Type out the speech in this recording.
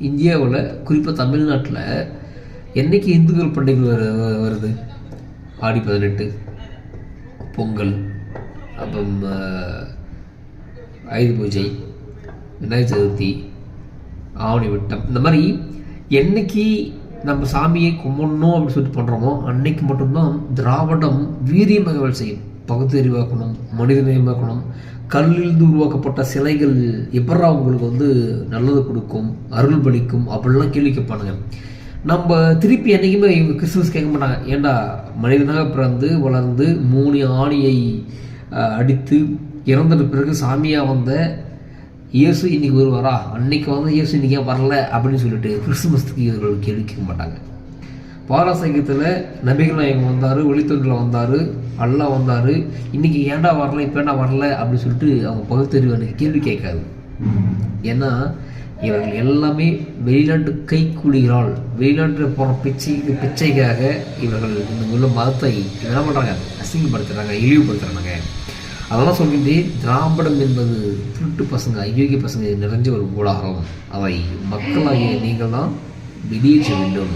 இந்தியாவில் குறிப்பாக தமிழ்நாட்டில் என்றைக்கு இந்துக்கள் பண்டிகை வருது? ஆடி 18, பொங்கல், அப்புறம் ஆயுத பூஜை, விநாயகர் சதுர்த்தி, ஆவணி விட்டம். இந்த மாதிரி என்னைக்கு நம்ம சாமியை கும்பிடணும் அப்படின்னு சொல்லிட்டு பண்ணுறோமோ அன்னைக்கு மட்டும்தான் திராவிடம் வீரியமாக வேலை செய்யும். பகுத்தறிவாக்கணும், மனிதநேயமாக்கணும். கல்லிலிருந்து உருவாக்கப்பட்ட சிலைகள் எப்படா உங்களுக்கு நல்லது கொடுக்கும், அருள் பலிக்கும் அப்படிலாம் கேள்வி கேட்பானுங்க. நம்ம திருப்பி என்றைக்குமே இவங்க கிறிஸ்துமஸ் கேட்க மாட்டாங்க. ஏண்டா மனிதனாக பிறந்து வளர்ந்து 3 ஆணியை அடித்து இறந்துட்ட பிறகு சாமியாக வந்த இயேசு இன்னைக்கு வருவாரா, அன்னைக்கு இயேசு இன்னைக்கு வரல அப்படின்னு சொல்லிட்டு கிறிஸ்துமஸ்க்கு இவர்கள் கேள்வி கேட்க மாட்டாங்க. பாரசீகத்தில் நபிகள் நாயகம் வந்தார், வெளித்தொன்றில் வந்தார், அல்லா வந்தார், இன்றைக்கி ஏண்டா வரல, இப்போ ஏண்டா வரல அப்படின்னு சொல்லிட்டு அவங்க பகுத்தறிவு எனக்கு கேள்வி கேட்காது. ஏன்னா இவர்கள் எல்லாமே வெளிநாட்டு கைக்கூலிகளால் வெளிநாட்டில் போகிற பிச்சைக்காக இவர்கள் இந்த உள்ள மதத்தை என்ன பண்ணுறாங்க, அசிங்கப்படுத்துகிறாங்க, இழிவுபடுத்துகிறாங்க. அதெல்லாம் சொல்லிட்டு திராவிடம் என்பது திருட்டு பசங்க, அயோக்கிய பசங்க நிறைஞ்ச ஒரு ஊடகம். அவை மக்களாகிய நீங்கள் தான் வெளியேற்ற வேண்டும்.